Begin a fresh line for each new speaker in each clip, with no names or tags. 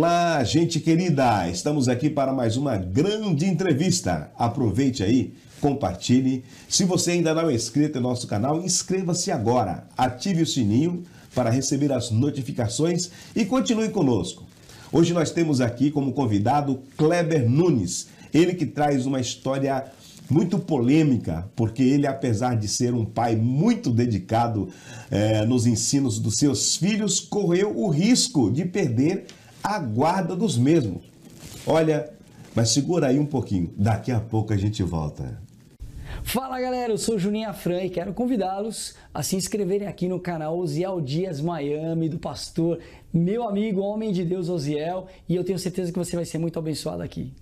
Olá, gente querida! Estamos aqui para mais uma grande entrevista. Aproveite aí, compartilhe. Se você ainda não é inscrito no nosso canal, inscreva-se agora. Ative o sininho para receber as notificações e continue conosco. Hoje nós temos aqui como convidado Kleber Nunes. Ele que traz uma história muito polêmica, porque ele, apesar de ser um pai muito dedicado nos ensinos dos seus filhos, correu o risco de perder a guarda dos mesmos. Olha, mas segura aí um pouquinho, daqui a pouco a gente volta.
Fala galera, eu sou Juninho Afran e quero convidá-los a se inscreverem aqui no canal Osiel Dias Miami, do pastor, meu amigo, homem de Deus Osiel, e eu tenho certeza que você vai ser muito abençoado aqui.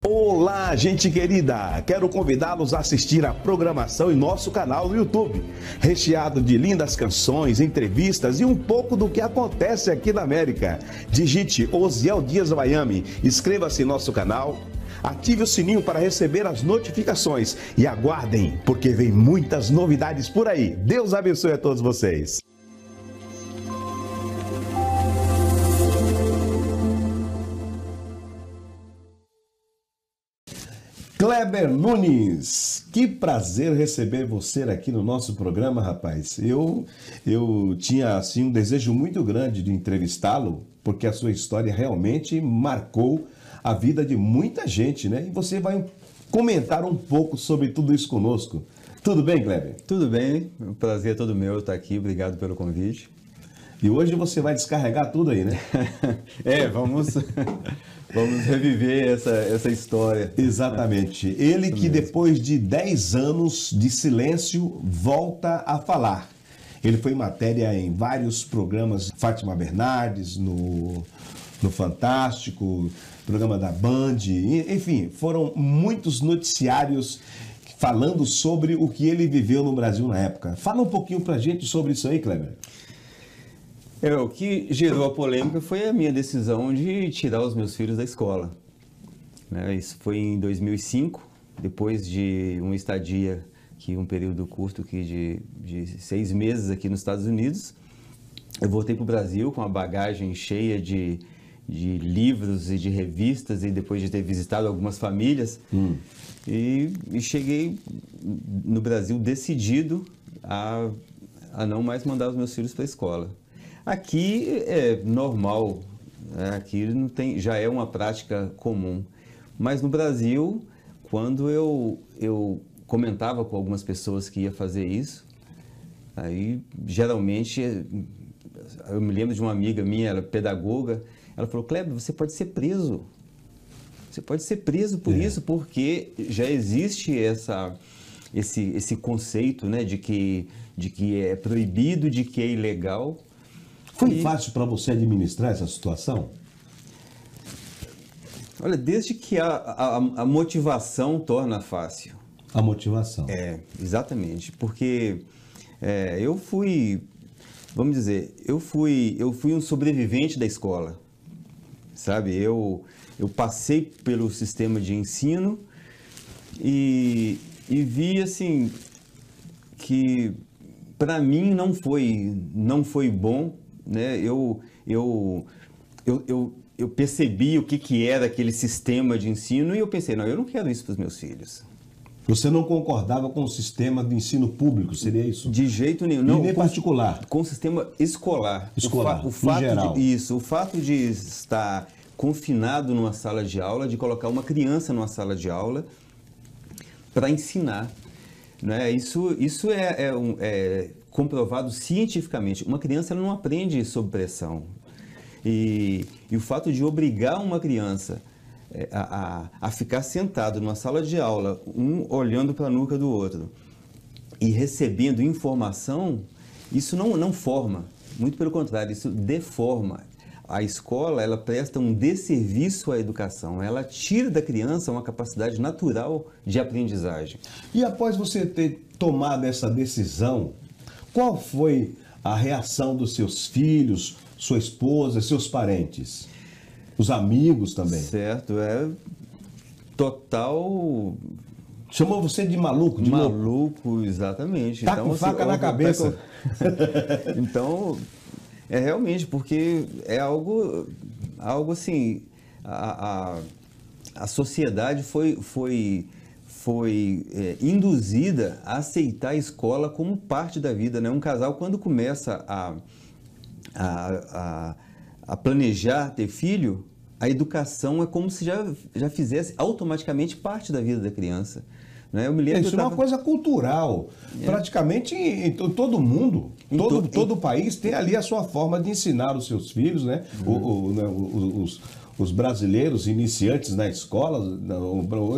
Olá, gente querida! Quero convidá-los a assistir a programação em nosso canal no YouTube, recheado de lindas canções, entrevistas e um pouco do que acontece aqui na América. Digite Osiel Dias Miami, inscreva-se em nosso canal, ative o sininho para receber as notificações e aguardem, porque vem muitas novidades por aí. Deus abençoe a todos vocês! Kleber Nunes, que prazer receber você aqui no nosso programa, rapaz. Eu tinha assim um desejo muito grande de entrevistá-lo, porque a sua história realmente marcou a vida de muita gente, né? E você vai comentar um pouco sobre tudo isso conosco. Tudo bem, Kleber?
Tudo bem, o prazer é todo meu estar aqui, obrigado pelo convite.
E hoje você vai descarregar tudo aí, né?
Vamos reviver essa história.
Exatamente. Ele que depois de 10 anos de silêncio volta a falar. Ele foi matéria em vários programas, Fátima Bernardes, no Fantástico, programa da Band, enfim, foram muitos noticiários falando sobre o que ele viveu no Brasil na época. Fala um pouquinho pra gente sobre isso aí, Kleber.
O que gerou a polêmica foi a minha decisão de tirar os meus filhos da escola. Isso foi em 2005, depois de uma estadia, um período curto de 6 meses aqui nos Estados Unidos. Eu voltei para o Brasil com a bagagem cheia de livros e de revistas, e depois de ter visitado algumas famílias, e cheguei no Brasil decidido a não mais mandar os meus filhos para a escola. Aqui é normal, aqui não tem, já é uma prática comum, mas no Brasil, quando eu comentava com algumas pessoas que ia fazer isso, aí geralmente, eu me lembro de uma amiga minha, ela é pedagoga, ela falou: Kleber, você pode ser preso. Você pode ser preso por isso, porque já existe esse conceito, né, de que é proibido, de que é ilegal.
Foi fácil para você administrar essa situação?
Olha, desde que a motivação torna fácil.
A motivação.
Exatamente. Porque eu fui, vamos dizer, eu fui um sobrevivente da escola. Sabe, eu passei pelo sistema de ensino e vi, assim, que para mim não foi bom, né? Eu percebi o que era aquele sistema de ensino e eu pensei, não, eu não quero isso para os meus filhos.
Você não concordava com o sistema de ensino público, seria isso?
De jeito nenhum. Não,
e nem particular?
Com o sistema escolar.
Escolar,
o fato
em geral.
O fato de estar confinado numa sala de aula, de colocar uma criança numa sala de aula para ensinar, né? Isso é comprovado cientificamente. Uma criança ela não aprende sob pressão. E o fato de obrigar uma criança a ficar sentado numa sala de aula, um olhando para a nuca do outro e recebendo informação, isso não forma. Muito pelo contrário, isso deforma. A escola, ela presta um desserviço à educação. Ela tira da criança uma capacidade natural de aprendizagem.
E após você ter tomado essa decisão, qual foi a reação dos seus filhos, sua esposa, seus parentes? Os amigos também?
Certo, total...
Chamou você de maluco?
Maluco, exatamente.
Tá com faca na cabeça.
Então, realmente, porque é algo algo assim, a sociedade foi induzida a aceitar a escola como parte da vida, né? Um casal, quando começa a planejar ter filho, a educação é como se já fizesse automaticamente parte da vida da criança. Né? Eu me lembro
Isso é uma coisa cultural. Praticamente em todo mundo, todo o país tem ali a sua forma de ensinar os seus filhos, né? Os brasileiros iniciantes na escola,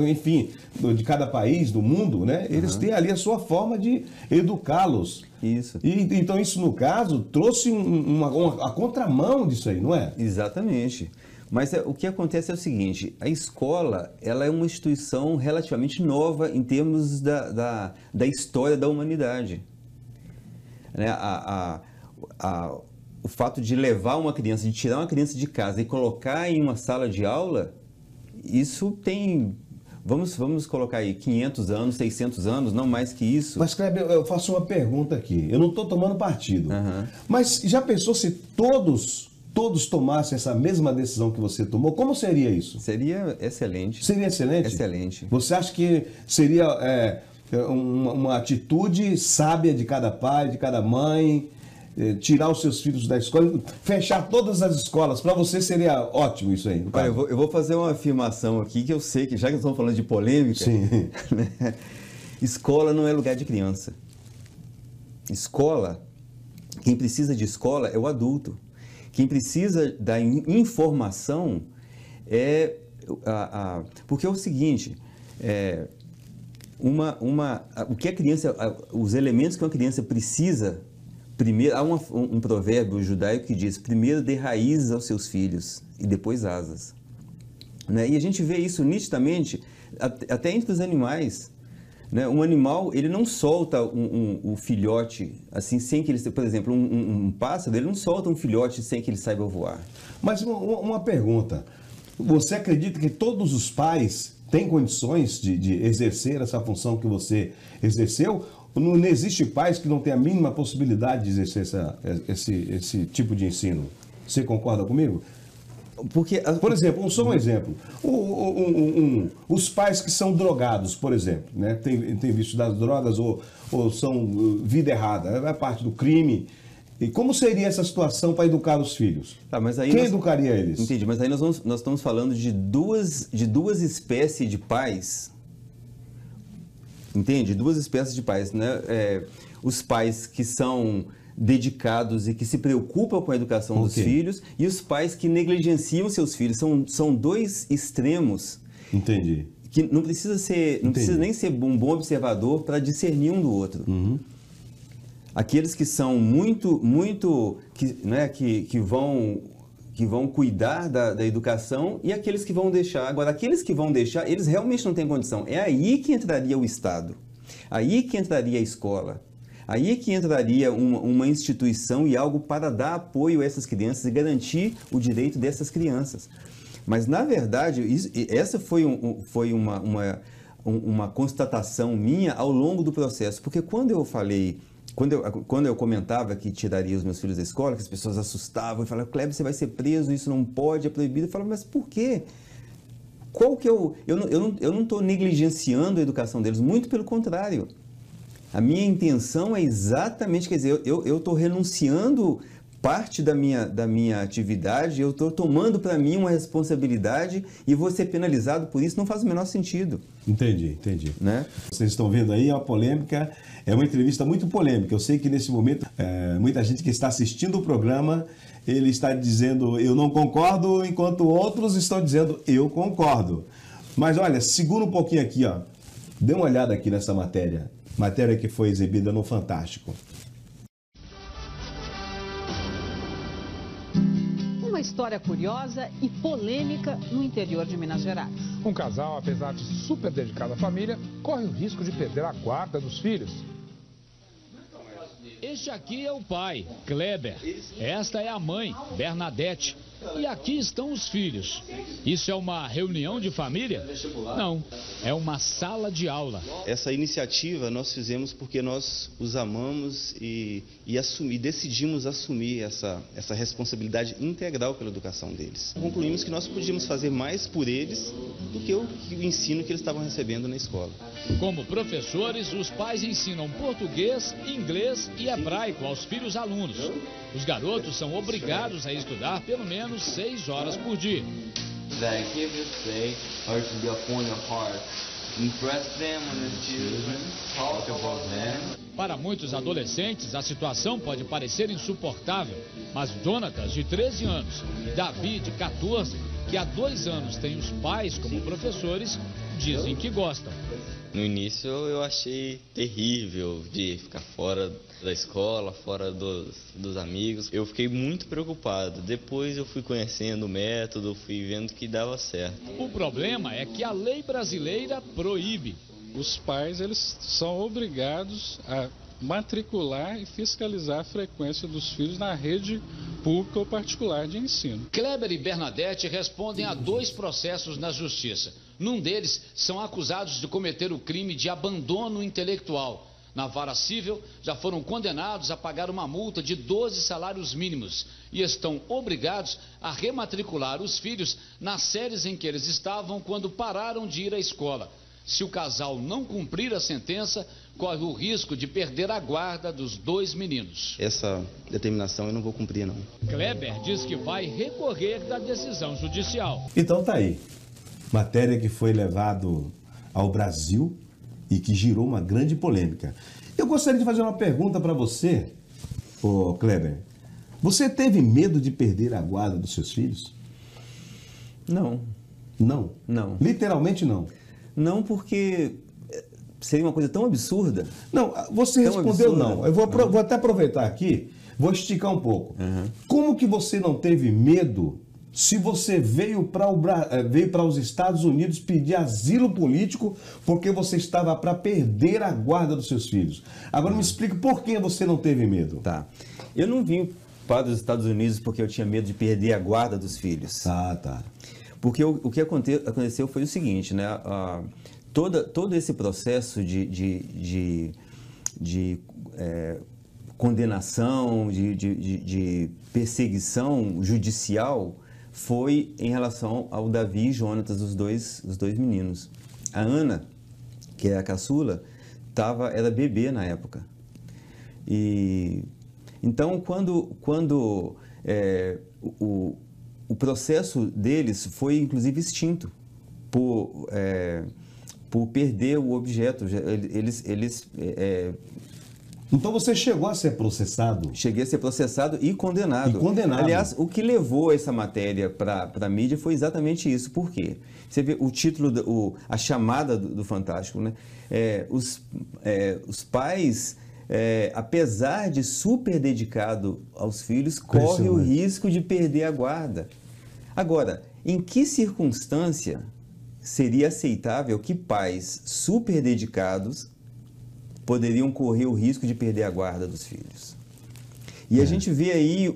enfim, de cada país, do mundo, né? Eles têm ali a sua forma de educá-los.
Isso.
Então isso, no caso, trouxe a contramão disso aí, não é?
Exatamente. Mas o que acontece é o seguinte, a escola ela é uma instituição relativamente nova em termos da história da humanidade. Né? O fato de levar uma criança, de tirar uma criança de casa e colocar em uma sala de aula, isso tem, vamos colocar aí, 500 anos, 600 anos, não mais que isso.
Mas, Kleber, eu faço uma pergunta aqui. Eu não estou tomando partido. Mas já pensou se todos tomassem essa mesma decisão que você tomou? Como seria isso?
Seria excelente.
Seria excelente?
Excelente.
Você acha que seria uma atitude sábia de cada pai, de cada mãe, tirar os seus filhos da escola, fechar todas as escolas? Para você seria ótimo isso aí?
Olha, eu vou fazer uma afirmação aqui que eu sei que, já que estamos falando de polêmica,
sim.
Né? Escola não é lugar de criança. Escola, quem precisa de escola é o adulto. Quem precisa da informação é... porque é o seguinte, o que a criança, os elementos que uma criança precisa, primeiro, há um provérbio judaico que diz, primeiro dê raízes aos seus filhos e depois asas. Né? E a gente vê isso nitidamente até entre os animais. Né? Um animal, ele não solta o filhote assim sem que ele... Por exemplo, um pássaro, ele não solta um filhote sem que ele saiba voar. Mas
uma pergunta. Você acredita que todos os pais têm condições de exercer essa função que você exerceu? Não existe pais que não têm a mínima possibilidade de exercer esse tipo de ensino? Você concorda comigo?
Porque,
por exemplo, só um exemplo. Os pais que são drogados, por exemplo, né? tem vício das drogas ou são vida errada, é parte do crime. E como seria essa situação para educar os filhos?
Mas aí
quem educaria eles?
Entendi, mas aí nós estamos falando de duas espécies de pais. Entende? Duas espécies de pais, né? Os pais que são dedicados e que se preocupam com a educação dos filhos e os pais que negligenciam seus filhos. São dois extremos.
Entendi.
Que não precisa nem ser um bom observador para discernir um do outro. Aqueles que são que vão cuidar da educação e aqueles que vão deixar. Agora, aqueles que vão deixar, eles realmente não têm condição. É aí que entraria o Estado. Aí que entraria a escola. Aí que entraria uma instituição e algo para dar apoio a essas crianças e garantir o direito dessas crianças. Mas, na verdade, essa foi uma constatação minha ao longo do processo. Porque quando eu comentava que tiraria os meus filhos da escola, que as pessoas assustavam e falavam, Kleber, você vai ser preso, isso não pode, é proibido. Eu falava, mas por quê? Qual que eu não estou negligenciando a educação deles, muito pelo contrário. A minha intenção é exatamente, quer dizer, eu estou renunciando parte da minha atividade, eu estou tomando para mim uma responsabilidade e vou ser penalizado por isso, não faz o menor sentido.
Entendi.
Né?
Vocês estão vendo aí uma polêmica, é uma entrevista muito polêmica. Eu sei que nesse momento, muita gente que está assistindo o programa, ele está dizendo eu não concordo, enquanto outros estão dizendo eu concordo. Mas olha, segura um pouquinho aqui, ó. Dê uma olhada aqui nessa matéria que foi exibida no Fantástico.
Uma história curiosa e polêmica no interior de Minas Gerais.
Um casal, apesar de super dedicado à família, corre o risco de perder a guarda dos filhos.
Este aqui é o pai, Kleber. Esta é a mãe, Bernadette. e aqui estão os filhos. Isso é uma reunião de família? Não, é uma sala de aula.
Essa iniciativa nós fizemos porque nós os amamos e decidimos assumir essa responsabilidade integral pela educação deles. Concluímos que nós podíamos fazer mais por eles do que o ensino que eles estavam recebendo na escola.
Como professores, os pais ensinam português, inglês e hebraico aos filhos alunos. Os garotos são obrigados a estudar pelo menos 6 horas por dia. Para muitos adolescentes, a situação pode parecer insuportável, mas Jonatas, de 13 anos, e Davi, de 14, que há 2 anos tem os pais como professores, dizem que gostam.
No início eu achei terrível de ficar fora da escola, fora dos amigos. Eu fiquei muito preocupado. Depois eu fui conhecendo o método, fui vendo que dava certo.
O problema é que a lei brasileira proíbe.
Os pais, eles são obrigados a matricular e fiscalizar a frequência dos filhos na rede pública ou particular de ensino.
Kleber e Bernadette respondem a 2 processos na justiça. Num deles, são acusados de cometer o crime de abandono intelectual. Na vara civil, já foram condenados a pagar uma multa de 12 salários mínimos e estão obrigados a rematricular os filhos nas séries em que eles estavam quando pararam de ir à escola. Se o casal não cumprir a sentença, corre o risco de perder a guarda dos 2 meninos.
Essa determinação eu não vou cumprir, não.
Kleber diz que vai recorrer da decisão judicial.
Então tá aí. Matéria que foi levado ao Brasil e que gerou uma grande polêmica. Eu gostaria de fazer uma pergunta para você, ô Kleber. Você teve medo de perder a guarda dos seus filhos?
Não.
Não?
Não.
Literalmente não?
Não, porque seria uma coisa tão absurda.
Não, você
tão
respondeu
absurda.
não. Eu vou até aproveitar aqui, vou esticar um pouco. Como que você não teve medo se você veio para os Estados Unidos pedir asilo político porque você estava para perder a guarda dos seus filhos? Agora me explica por que você não teve medo.
Tá. Eu não vim para os Estados Unidos porque eu tinha medo de perder a guarda dos filhos.
Ah, tá.
Porque o que aconteceu foi o seguinte, né? Todo esse processo de condenação, de perseguição judicial foi em relação ao Davi e Jonatas, os dois meninos. A Ana, que é a caçula, era bebê na época. E então, quando o processo deles foi, inclusive, extinto por perder o objeto.
Então você chegou a ser processado?
Cheguei a ser processado e condenado.
E condenado.
Aliás, o que levou essa matéria para a mídia foi exatamente isso. Por quê? Você vê o título, a chamada do Fantástico, né? Os pais, apesar de super dedicado aos filhos, correm o risco de perder a guarda. Agora, em que circunstância seria aceitável que pais super dedicados poderiam correr o risco de perder a guarda dos filhos? E a gente vê aí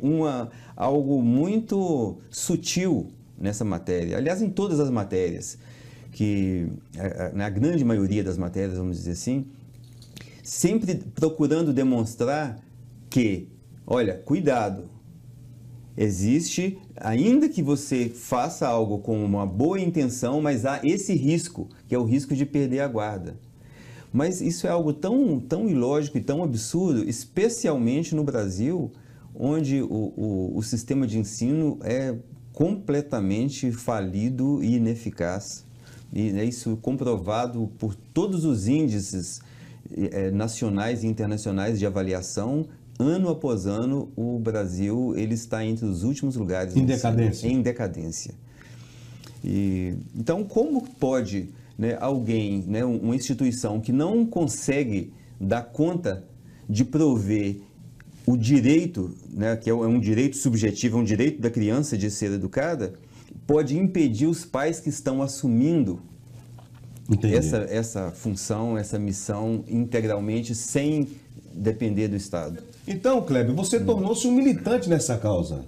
algo muito sutil nessa matéria. Aliás, em todas as matérias, que na grande maioria das matérias, vamos dizer assim, sempre procurando demonstrar que, olha, cuidado, existe, ainda que você faça algo com uma boa intenção, mas há esse risco, que é o risco de perder a guarda. Mas isso é algo tão ilógico e tão absurdo, especialmente no Brasil, onde o sistema de ensino é completamente falido e ineficaz. E é isso comprovado por todos os índices nacionais e internacionais de avaliação. Ano após ano, o Brasil ele está entre os últimos lugares.
Em decadência.
Em decadência. Então, como pode, né, alguém, né, uma instituição que não consegue dar conta de prover o direito, né, que é um direito subjetivo, é um direito da criança de ser educada, pode impedir os pais que estão assumindo essa função, essa missão integralmente, sem depender do Estado?
Então, Kleber, você tornou-se um militante nessa causa.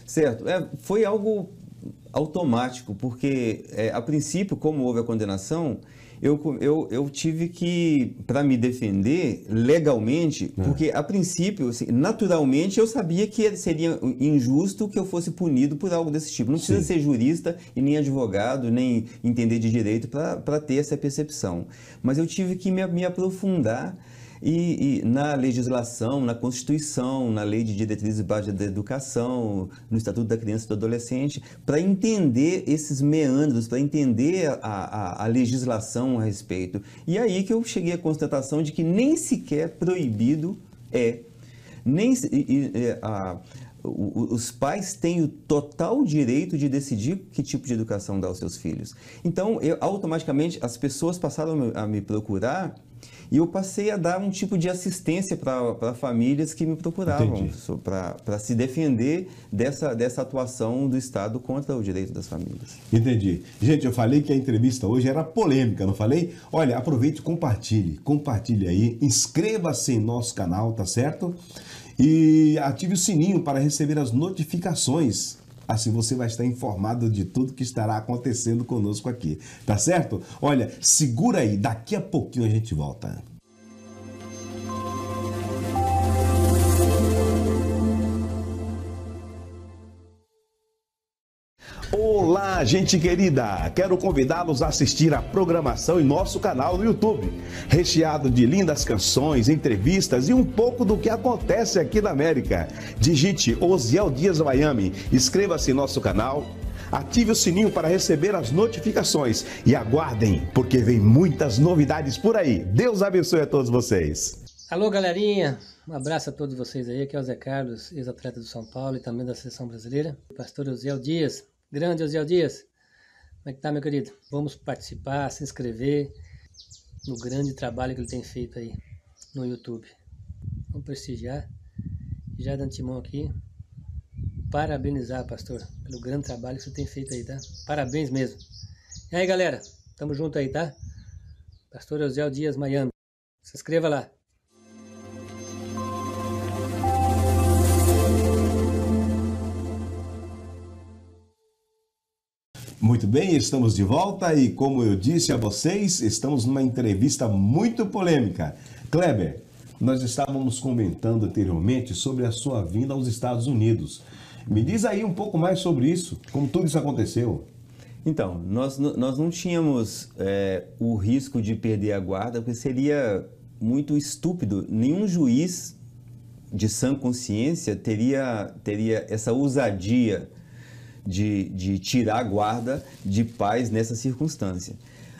Certo. Foi algo automático, porque a princípio, como houve a condenação, eu tive que, para me defender legalmente, porque a princípio, assim, naturalmente, eu sabia que seria injusto que eu fosse punido por algo desse tipo. Não precisa ser jurista e nem advogado, nem entender de direito para ter essa percepção. Mas eu tive que me aprofundar e na legislação, na Constituição, na Lei de Diretrizes Básicas da Educação, no Estatuto da Criança e do Adolescente, para entender esses meandros, para entender a legislação a respeito. E aí que eu cheguei à constatação de que nem sequer proibido os pais têm o total direito de decidir que tipo de educação dar aos seus filhos. Então, automaticamente, as pessoas passaram a me procurar e eu passei a dar um tipo de assistência para famílias que me procuravam para se defender dessa atuação do Estado contra o direito das famílias.
Entendi. Gente, eu falei que a entrevista hoje era polêmica, não falei? Olha, aproveite e compartilhe aí, inscreva-se em nosso canal, tá certo? E ative o sininho para receber as notificações. Assim você vai estar informado de tudo que estará acontecendo conosco aqui, tá certo? Olha, segura aí, daqui a pouquinho a gente volta. Olá, gente querida! Quero convidá-los a assistir a programação em nosso canal no YouTube, recheado de lindas canções, entrevistas e um pouco do que acontece aqui na América. Digite Osiel Dias Miami, inscreva-se em nosso canal, ative o sininho para receber as notificações e aguardem, porque vem muitas novidades por aí. Deus abençoe a todos vocês!
Alô, galerinha! Um abraço a todos vocês aí, aqui é o Zé Carlos, ex-atleta do São Paulo e também da Seleção Brasileira. Pastor Osiel Dias. Grande Osiel Dias, como é que tá, meu querido? Vamos participar, se inscrever no grande trabalho que ele tem feito aí no YouTube. Vamos prestigiar. Já de antemão aqui, parabenizar, pastor, pelo grande trabalho que você tem feito aí, tá? Parabéns mesmo. E aí, galera, tamo junto aí, tá? Pastor Osiel Dias Miami. Se inscreva lá.
Muito bem, estamos de volta e, como eu disse a vocês, estamos numa entrevista muito polêmica. Kleber, nós estávamos comentando anteriormente sobre a sua vinda aos Estados Unidos. Me diz aí um pouco mais sobre isso, como tudo isso aconteceu.
Então, nós não tínhamos o risco de perder a guarda, porque seria muito estúpido. Nenhum juiz de sã consciência teria essa ousadia de tirar a guarda de pais nessa circunstância.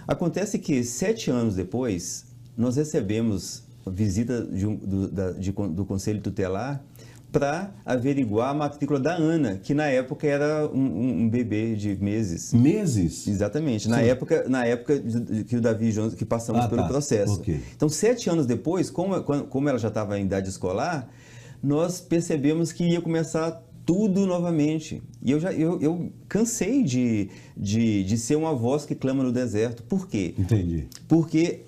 Acontece que 7 anos depois, nós recebemos a visita do Conselho Tutelar para averiguar a matrícula da Ana, que na época era um bebê de meses.
Meses?
Exatamente. Na época que o Davi e Jonas, que passamos pelo processo.
Okay.
Então, 7 anos depois, como ela já estava em idade escolar, nós percebemos que ia começar tudo novamente. E eu cansei de ser uma voz que clama no deserto. Por quê?
Entendi.
Porque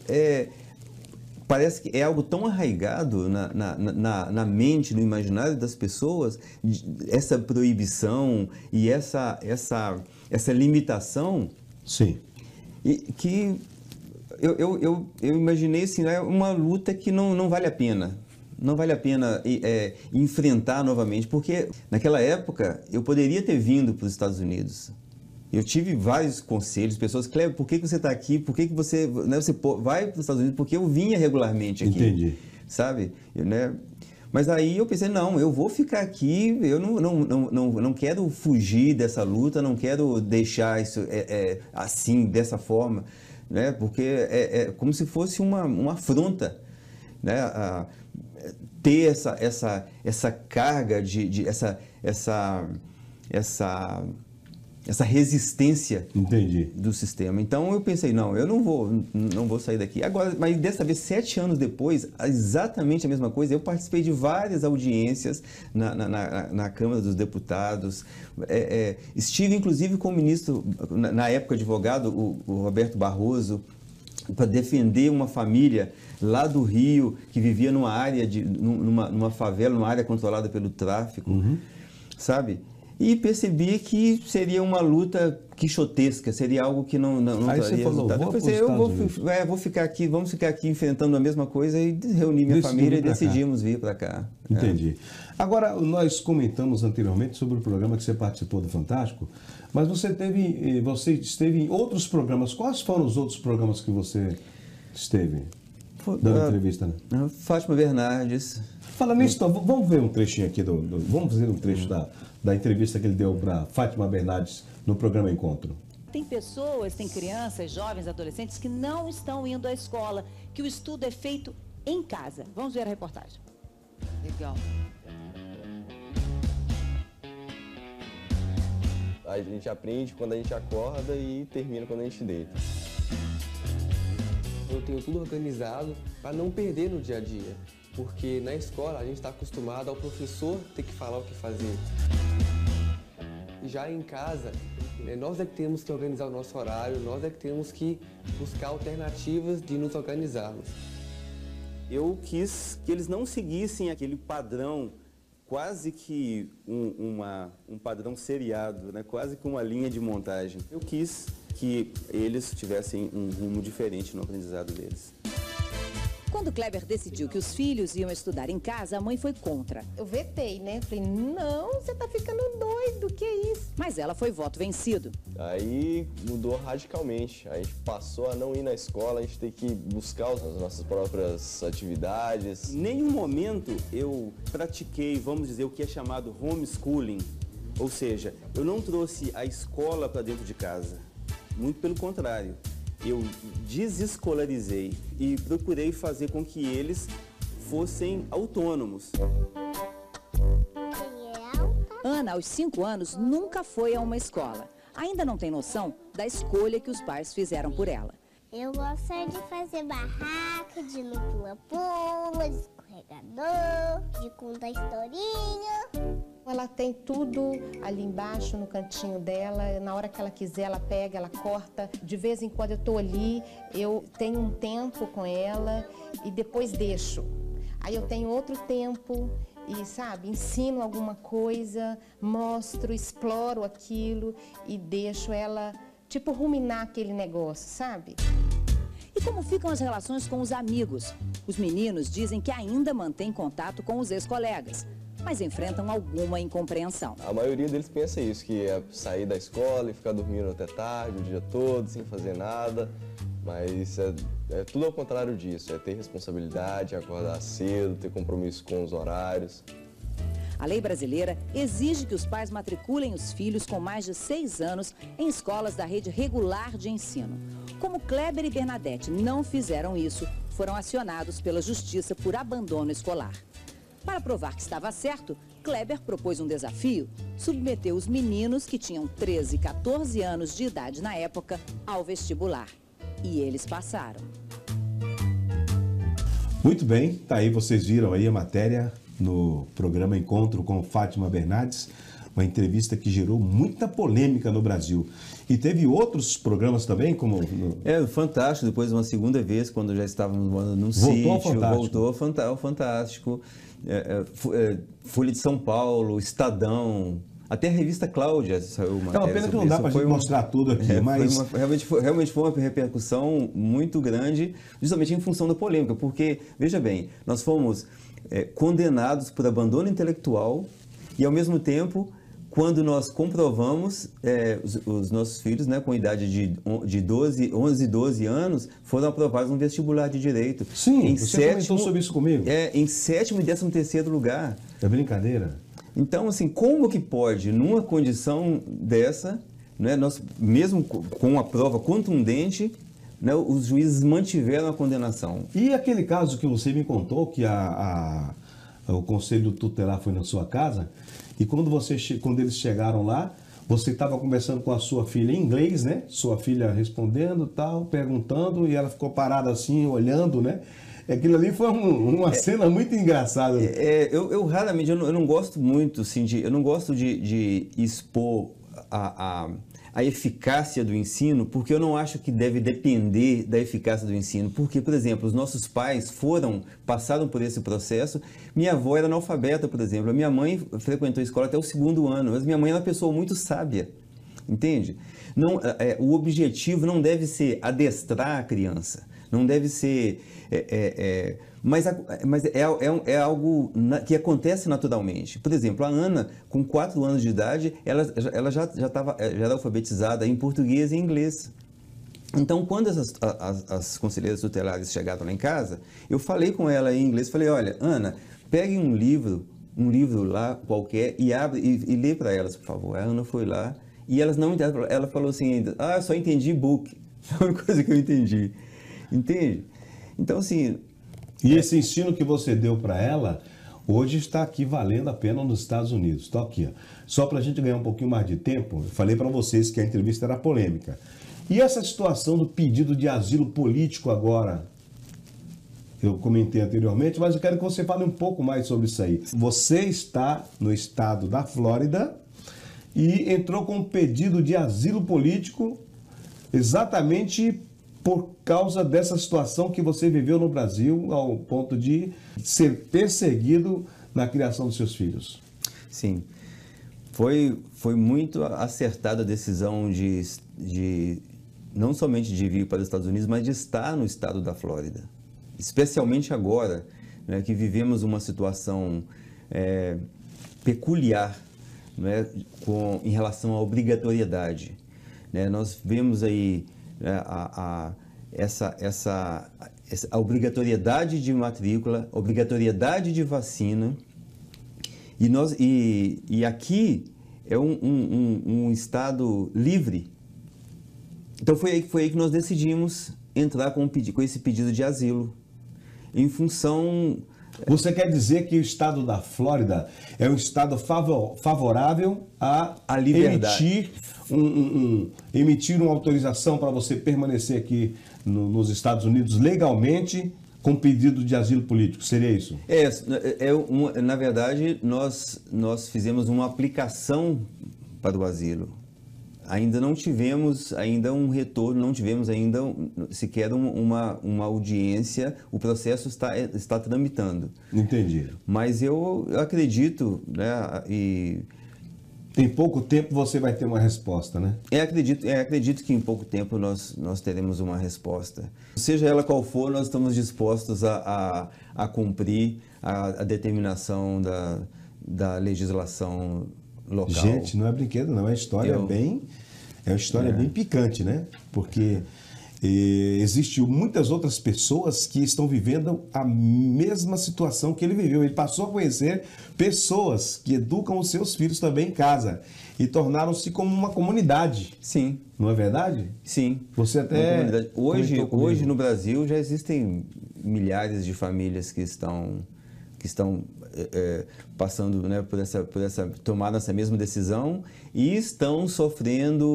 parece que é algo tão arraigado na mente, no imaginário das pessoas, essa proibição e essa limitação.
Sim.
E que eu imaginei assim, uma luta que não vale a pena. Não vale a pena enfrentar novamente, porque naquela época eu poderia ter vindo para os Estados Unidos. Eu tive vários conselhos, pessoas, Kleber, por que você está aqui? Por que você vai para os Estados Unidos? Porque eu vinha regularmente aqui.
Entendi.
Sabe? Mas aí eu pensei, não, eu vou ficar aqui, eu não quero fugir dessa luta, não quero deixar isso assim, dessa forma, né? Porque é como se fosse uma afronta, né? Ter essa carga essa resistência.
Entendi.
Do sistema. Então eu pensei, não, eu não vou sair daqui. Agora, mas dessa vez, 7 anos depois, exatamente a mesma coisa, eu participei de várias audiências na Câmara dos Deputados, estive inclusive com o ministro, na época advogado, o Roberto Barroso, para defender uma família lá do Rio, que vivia numa área, numa favela, numa área controlada pelo tráfico, sabe? E percebi que seria uma luta quixotesca, seria algo que não
Aí você falou,
vamos ficar aqui enfrentando a mesma coisa e reunir minha família e decidimos vir para cá.
Entendi. Agora, nós comentamos anteriormente sobre o programa que você participou do Fantástico, mas você esteve em outros programas. Quais foram os outros programas que você esteve dando entrevista? Né?
Fátima Bernardes.
Fala nisso, então, vamos ver um trechinho aqui, vamos fazer um trecho da entrevista que ele deu para Fátima Bernardes no programa Encontro.
Tem pessoas, tem crianças, jovens, adolescentes que não estão indo à escola, que o estudo é feito em casa. Vamos ver a reportagem. Legal.
A gente aprende quando a gente acorda e termina quando a gente deita. Eu tenho tudo organizado para não perder no dia a dia, porque na escola a gente está acostumado ao professor ter que falar o que fazer. Já em casa, nós é que temos que organizar o nosso horário, nós é que temos que buscar alternativas de nos organizarmos.
Eu quis que eles não seguissem aquele padrão, quase que um padrão seriado, né? Quase que uma linha de montagem. Eu quis que eles tivessem um rumo diferente no aprendizado deles.
Quando Kleber decidiu que os filhos iam estudar em casa, a mãe foi contra.
Eu vetei, né? Falei, não, você tá ficando doido, que isso?
Mas ela foi voto vencido.
Aí mudou radicalmente. A gente passou a não ir na escola, a gente tem que buscar as nossas próprias atividades.
Em nenhum momento eu pratiquei, vamos dizer, o que é chamado homeschooling. Ou seja, eu não trouxe a escola para dentro de casa. Muito pelo contrário. Eu desescolarizei e procurei fazer com que eles fossem autônomos.
Ana, aos 5 anos, nunca foi a uma escola. Ainda não tem noção da escolha que os pais fizeram por ela.
Eu gosto de fazer barraca, de no pula-pula, de escorregador, de contar historinha.
Ela tem tudo ali embaixo, no cantinho dela. Na hora que ela quiser, ela pega, ela corta. De vez em quando eu tô ali, eu tenho um tempo com ela e depois deixo. Aí eu tenho outro tempo e, sabe, ensino alguma coisa, mostro, exploro aquilo e deixo ela, tipo, ruminar aquele negócio, sabe?
E como ficam as relações com os amigos? Os meninos dizem que ainda mantêm contato com os ex-colegas, mas enfrentam alguma incompreensão.
A maioria deles pensa isso, que é sair da escola e ficar dormindo até tarde, o dia todo, sem fazer nada. Mas é tudo ao contrário disso, é ter responsabilidade, acordar cedo, ter compromisso com os horários.
A lei brasileira exige que os pais matriculem os filhos com mais de 6 anos em escolas da rede regular de ensino. Como Kleber e Bernadette não fizeram isso, foram acionados pela Justiça por abandono escolar. Para provar que estava certo, Kleber propôs um desafio, submeteu os meninos que tinham 13 e 14 anos de idade na época ao vestibular. E eles passaram.
Muito bem, tá aí, vocês viram aí a matéria no programa Encontro com Fátima Bernardes, uma entrevista que gerou muita polêmica no Brasil. E teve outros programas também, como...
Fantástico, depois uma segunda vez, quando já estávamos num
Voltou
sítio, voltou ao Fantástico. Folha de São Paulo, Estadão, até a revista Cláudia saiu uma.
É uma pena que não dá para a gente mostrar tudo aqui, mas...
Realmente foi uma repercussão muito grande, justamente em função da polêmica, porque, veja bem, nós fomos condenados por abandono intelectual e, ao mesmo tempo, quando nós comprovamos, os nossos filhos, né, com idade de 11 e 12 anos, foram aprovados no vestibular de Direito.
Sim, você comentou sobre isso comigo.
Em 7º e 13º lugar.
É brincadeira?
Então, assim, como que pode, numa condição dessa, né, nós, mesmo com a prova contundente, né, os juízes mantiveram a condenação?
E aquele caso que você me contou, que o Conselho Tutelar foi na sua casa, e quando eles chegaram lá, você estava conversando com a sua filha em inglês, né? Sua filha respondendo, tal, perguntando, e ela ficou parada assim, olhando, né? Aquilo ali foi uma cena muito engraçada.
Eu raramente, eu não gosto muito, assim, eu não gosto de expor a eficácia do ensino, porque eu não acho que deve depender da eficácia do ensino, porque, por exemplo, os nossos pais passaram por esse processo. Minha avó era analfabeta, por exemplo, a minha mãe frequentou a escola até o 2º ano, mas minha mãe é uma pessoa muito sábia, entende? Não, o objetivo não deve ser adestrar a criança, não deve ser... Mas é algo que acontece naturalmente. Por exemplo, a Ana, com 4 anos de idade, ela já era alfabetizada em português e inglês. Então, quando as conselheiras tutelares chegaram lá em casa, eu falei com ela em inglês, falei, olha, Ana, pegue um livro lá qualquer e abre e lê para elas, por favor. A Ana foi lá e elas não entenderam. Ela falou assim ainda, eu só entendi book. Foi uma coisa que eu entendi. Entende? Então, assim...
E esse ensino que você deu para ela, hoje está aqui valendo a pena nos Estados Unidos. Está aqui, ó. Só para a gente ganhar um pouquinho mais de tempo, eu falei para vocês que a entrevista era polêmica. E essa situação do pedido de asilo político agora? Eu comentei anteriormente, mas eu quero que você fale um pouco mais sobre isso aí. Você está no estado da Flórida e entrou com um pedido de asilo político exatamente por causa dessa situação que você viveu no Brasil, ao ponto de ser perseguido na criação dos seus filhos.
Sim. Foi muito acertada a decisão de não somente de vir para os Estados Unidos, mas de estar no estado da Flórida. Especialmente agora, né, que vivemos uma situação peculiar, né, em relação à obrigatoriedade. Né? Nós vemos aí a obrigatoriedade de matrícula, obrigatoriedade de vacina, e aqui é um estado livre. Então foi aí que nós decidimos entrar com esse pedido de asilo, em função...
Você quer dizer que o estado da Flórida é um estado favorável a liberdade, emitir uma autorização para você permanecer aqui nos Estados Unidos legalmente com pedido de asilo político? Seria isso?
Na verdade, nós fizemos uma aplicação para o asilo. Ainda não tivemos um retorno, não tivemos ainda sequer uma audiência, o processo está tramitando.
Entendi.
Mas eu acredito, né,
em pouco tempo você vai ter uma resposta, né?
Acredito que em pouco tempo nós teremos uma resposta. Seja ela qual for, nós estamos dispostos a cumprir a determinação da legislação local.
Gente, não é brinquedo não, é história bem picante, né? Porque existem muitas outras pessoas que estão vivendo a mesma situação que ele viveu. Ele passou a conhecer pessoas que educam os seus filhos também em casa e tornaram-se como uma comunidade.
Sim.
Não é verdade?
Sim.
Você até
hoje no Brasil já existem milhares de famílias que estão passando, né, tomando essa mesma decisão e estão sofrendo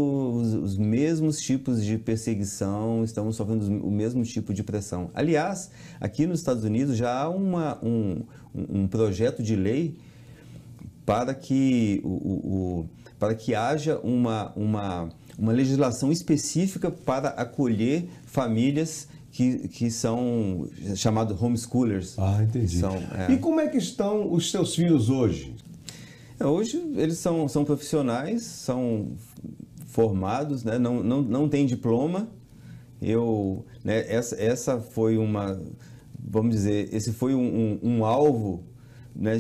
os mesmos tipos de perseguição, estão sofrendo o mesmo tipo de pressão. Aliás, aqui nos Estados Unidos já há um projeto de lei para que haja uma legislação específica para acolher famílias que são chamados homeschoolers.
Ah, entendi. E como é que estão os seus filhos hoje?
Hoje eles são profissionais, são formados, né? Não têm diploma. Essa foi vamos dizer, esse foi um alvo, né,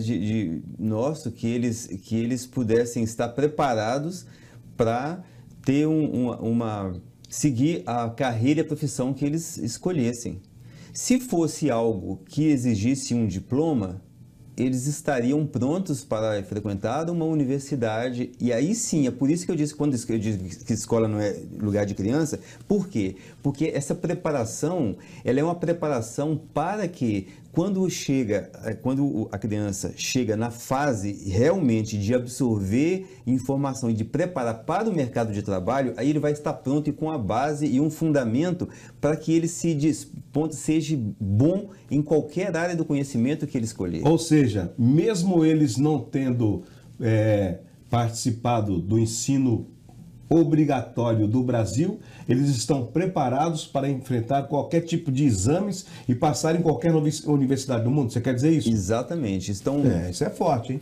nosso, que eles pudessem estar preparados para ter seguir a carreira e a profissão que eles escolhessem. Se fosse algo que exigisse um diploma, eles estariam prontos para frequentar uma universidade. E aí sim, é por isso que eu disse, quando eu digo que escola não é lugar de criança, por quê? Porque essa preparação, ela é uma preparação para que quando a criança chega na fase realmente de absorver informação e de preparar para o mercado de trabalho, aí ele vai estar pronto e com a base e um fundamento para que ele seja bom em qualquer área do conhecimento que ele escolher.
Ou seja, mesmo eles não tendo participado do ensino obrigatório do Brasil, eles estão preparados para enfrentar qualquer tipo de exames e passar em qualquer universidade do mundo. Você quer dizer isso?
Exatamente.
Isso é forte, hein?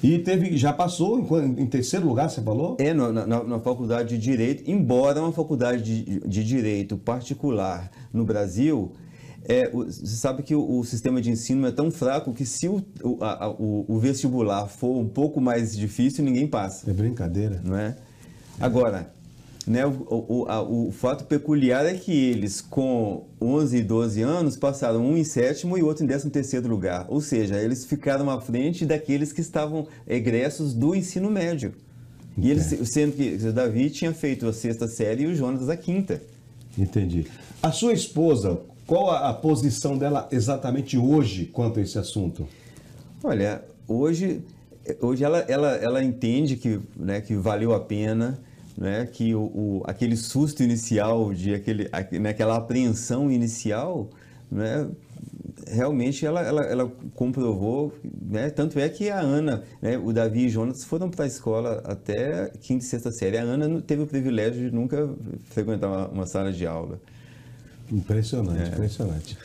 E já passou em terceiro lugar, você falou?
Na faculdade de Direito, embora uma faculdade de Direito particular no Brasil, você sabe que o sistema de ensino é tão fraco que se o vestibular for um pouco mais difícil, ninguém passa.
É brincadeira.
Não é? Agora, né, o fato peculiar é que eles, com 11 e 12 anos, passaram um em sétimo e outro em 13º lugar. Ou seja, eles ficaram à frente daqueles que estavam egressos do ensino médio. E eles, sendo que o Davi tinha feito a 6ª série e o Jonas a 5ª.
Entendi. A sua esposa, qual a posição dela exatamente hoje quanto a esse assunto?
Olha, hoje ela entende que, né, que valeu a pena, né, que aquele susto inicial, aquela apreensão inicial, né, realmente ela comprovou, né, tanto é que a Ana, né, o Davi e o Jonas foram para a escola até 5ª e 6ª série. A Ana teve o privilégio de nunca frequentar uma sala de aula.
Impressionante, impressionante.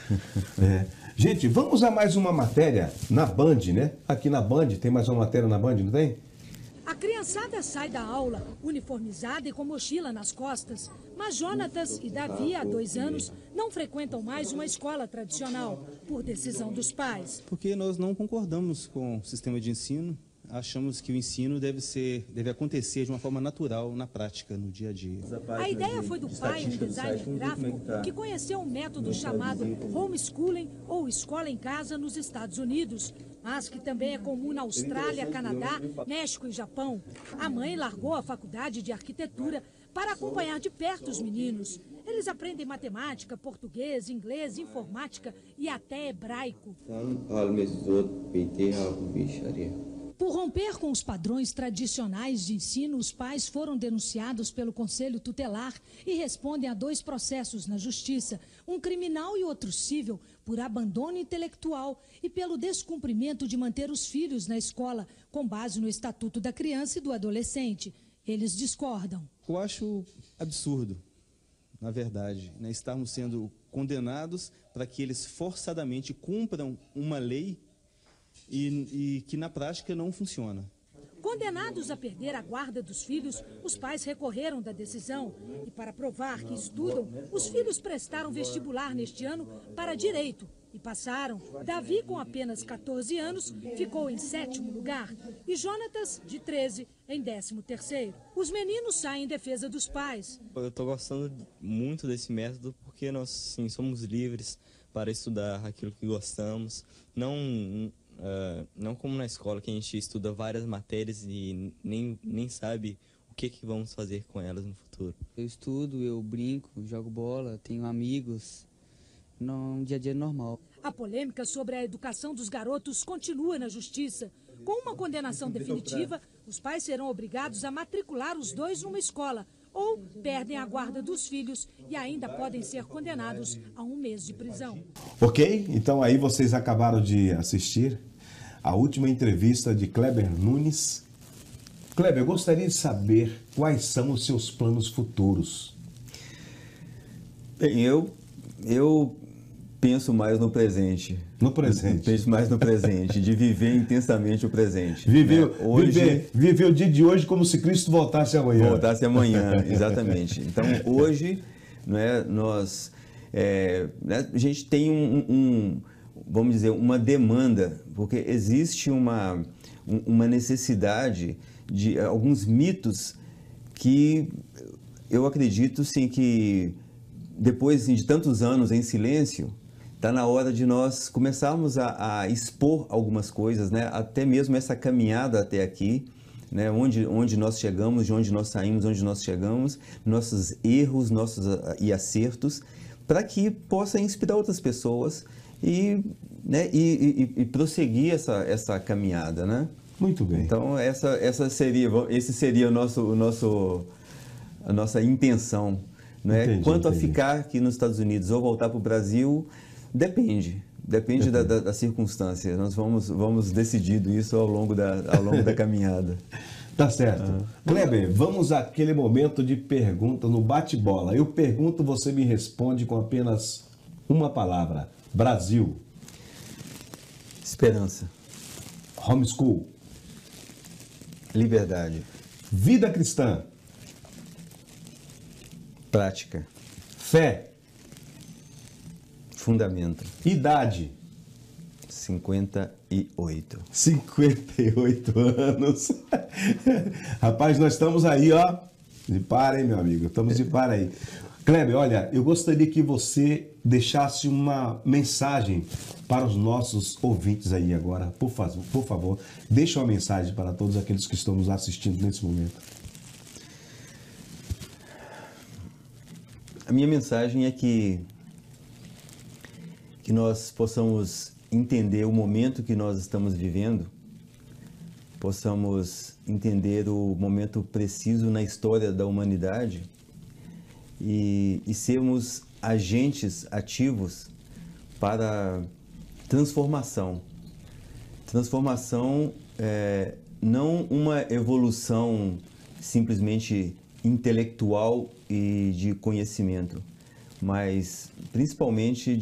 Gente, vamos a mais uma matéria na Band, né? Aqui na Band, tem mais uma matéria na Band, não tem?
A criançada sai da aula uniformizada e com mochila nas costas, mas Jonatas e Davi, há 2 anos, não frequentam mais uma escola tradicional, por decisão dos pais.
Porque nós não concordamos com o sistema de ensino, achamos que o ensino deve acontecer de uma forma natural na prática, no dia a dia.
A ideia foi do pai, um designer gráfico, que conheceu um método chamado homeschooling ou escola em casa nos Estados Unidos, mas que também é comum na Austrália, Canadá, México e Japão. A mãe largou a faculdade de arquitetura para acompanhar de perto os meninos. Eles aprendem matemática, português, inglês, informática e até hebraico. Por romper com os padrões tradicionais de ensino, os pais foram denunciados pelo Conselho Tutelar e respondem a 2 processos na Justiça, um criminal e outro civil, por abandono intelectual e pelo descumprimento de manter os filhos na escola, com base no Estatuto da Criança e do Adolescente. Eles discordam.
Eu acho absurdo, na verdade, né, estarmos sendo condenados para que eles forçadamente cumpram uma lei e que na prática não funciona.
Condenados a perder a guarda dos filhos, os pais recorreram da decisão. E para provar que estudam, os filhos prestaram vestibular neste ano para Direito e passaram. Davi, com apenas 14 anos, ficou em 7º lugar e Jonatas, de 13, em 13º. Os meninos saem em defesa dos pais.
Eu estou gostando muito desse método porque nós, sim, somos livres para estudar aquilo que gostamos, não como na escola, que a gente estuda várias matérias e nem sabe o que vamos fazer com elas no futuro.
Eu estudo, eu brinco, jogo bola, tenho amigos, num dia a dia normal.
A polêmica sobre a educação dos garotos continua na Justiça. Com uma condenação definitiva, os pais serão obrigados a matricular os 2 numa escola ou perdem a guarda dos filhos e ainda podem ser condenados a 1 mês de prisão.
Ok? Então aí vocês acabaram de assistir a última entrevista de Kleber Nunes. Kleber, eu gostaria de saber quais são os seus planos futuros.
Bem, eu penso mais no presente.
No presente.
Penso mais no presente, de viver intensamente o presente.
Viver
o
dia de hoje como se Cristo voltasse amanhã.
Voltasse amanhã, exatamente. Então, hoje, né, a gente tem vamos dizer, uma demanda, porque existe uma necessidade de alguns mitos que eu acredito, sim, que depois de tantos anos em silêncio, está na hora de nós começarmos a expor algumas coisas, né? Até mesmo essa caminhada até aqui, né? Onde nós chegamos, de onde nós saímos, onde nós chegamos, nossos erros, nossos acertos, para que possa inspirar outras pessoas e prosseguir essa caminhada, né?
Muito bem.
Então esse seria a nossa intenção, né?
Entendi,
Quanto a ficar aqui nos Estados Unidos ou voltar para o Brasil, depende da circunstância. Nós vamos decidir isso ao longo da caminhada.
Tá certo. Kleber, vamos àquele momento de pergunta no bate-bola. Eu pergunto, você me responde com apenas uma palavra. Brasil.
Esperança.
Homeschool.
Liberdade.
Vida cristã.
Prática.
Fé.
Fundamento.
Idade.
58.
58 anos. Rapaz, nós estamos aí, ó. De par, hein, meu amigo? Estamos de par aí. Kleber, olha, eu gostaria que você deixasse uma mensagem para os nossos ouvintes aí agora. Por favor, deixa uma mensagem para todos aqueles que estão nos assistindo nesse momento.
A minha mensagem é que nós possamos entender o momento que nós estamos vivendo, possamos entender o momento preciso na história da humanidade e sermos agentes ativos para transformação. Transformação não uma evolução simplesmente intelectual e de conhecimento, mas principalmente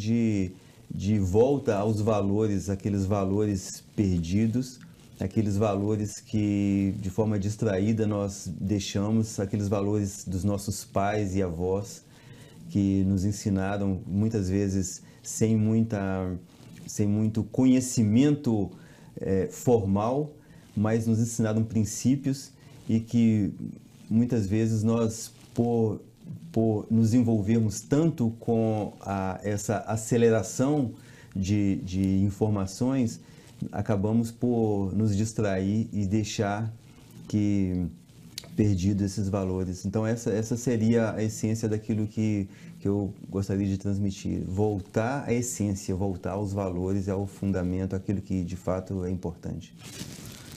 de volta aos valores, aqueles valores perdidos, aqueles valores que de forma distraída nós deixamos, aqueles valores dos nossos pais e avós que nos ensinaram muitas vezes sem muito conhecimento formal, mas nos ensinaram princípios e que muitas vezes nós, por nos envolvermos tanto com essa aceleração de informações, acabamos por nos distrair e deixar perdido esses valores. Então essa seria a essência daquilo que eu gostaria de transmitir. Voltar à essência, voltar aos valores, ao fundamento, aquilo que de fato é importante.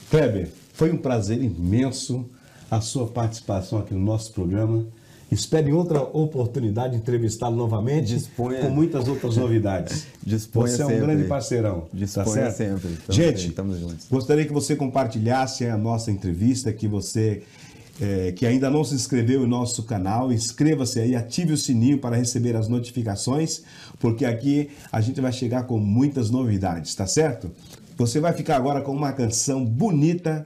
Kleber, foi um prazer imenso a sua participação aqui no nosso programa. Espero em outra oportunidade entrevistá-lo novamente, com muitas outras novidades.
Disponha
você é um
sempre.
grande parceirão.
Disponha
tá certo?
sempre.
Gente,
estamos juntos.
Gostaria que você compartilhasse a nossa entrevista, que você que ainda não se inscreveu no nosso canal, inscreva-se aí, ative o sininho para receber as notificações, porque aqui a gente vai chegar com muitas novidades, tá certo? Você vai ficar agora com uma canção bonita.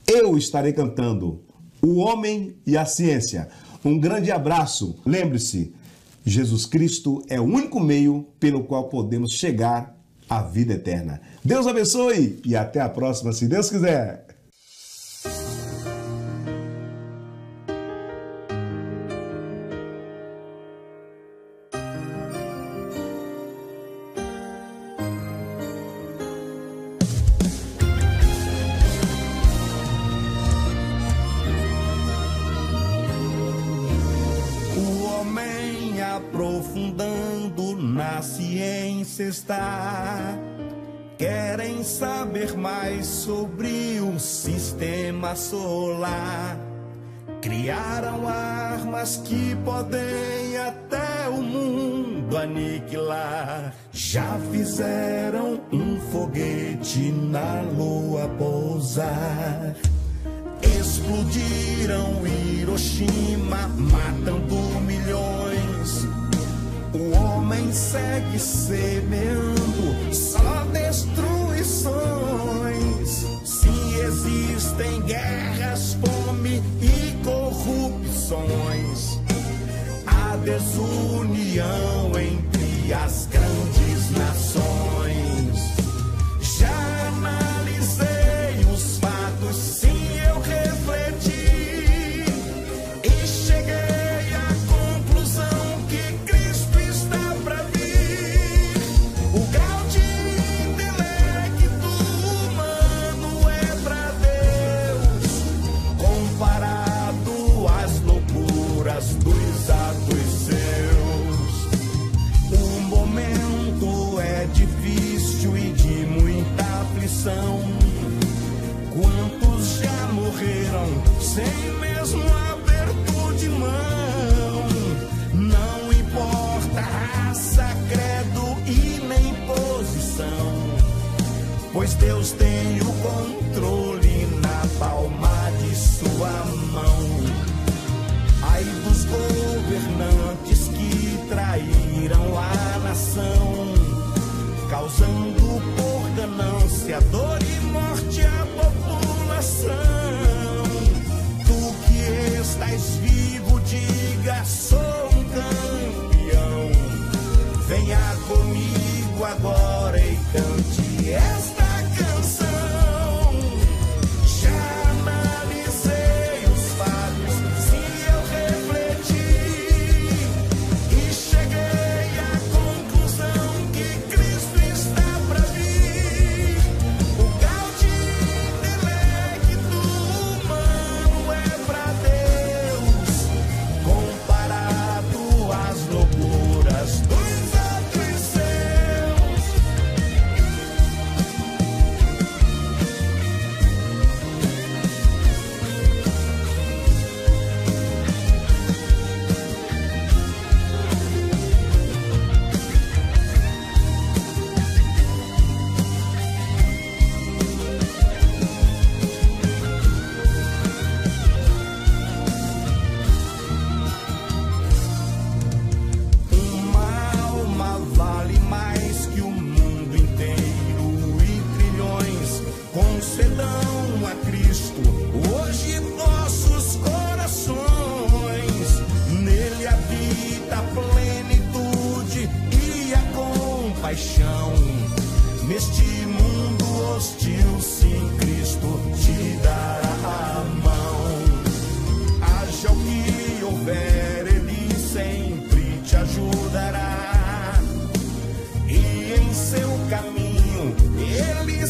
Eu estarei cantando O Homem e a Ciência. Um grande abraço. Lembre-se, Jesus Cristo é o único meio pelo qual podemos chegar à vida eterna. Deus abençoe e até a próxima, se Deus quiser.
Aprofundando na ciência está. Querem saber mais sobre o sistema solar. Criaram armas que podem até o mundo aniquilar. Já fizeram um foguete na lua pousar. Explodiram Hiroshima, matando milhões. O homem segue semeando só destruições. Se existem guerras, fome e corrupções, a desunião entre as grandes nações. Já analisei os fatos, sim, eu refleti e cheguei à conclusão que Cristo está para vir. O grau de intelecto humano é para Deus comparado às loucuras dos atos seus. O momento é difícil e de muita aflição. Quantos já morreram sem mesmo aperto de mão? Não importa raça, credo e nem posição, pois Deus tem o controle na palma de sua sua mão. Ai dos governantes que traíram a nação, causando por ganância dor e morte à população. Tu que estás vivo, diga: sou um campeão. Venha comigo agora e cante esta canção. Já analisei os fatos, se eu refleti, e cheguei à conclusão que Cristo está pra vir. O grau de intelecto humano é pra Deus comparado às loucuras dos outros seus. Uma alma vale mais que o mundo inteiro, e trilhões concedam a Cristo hoje vossos corações. Nele habita a plenitude e a compaixão. Neste mundo hostil, sim, Cristo te dará a mão. Haja o que houver, Ele sempre te ajudará, e em seu caminho Ele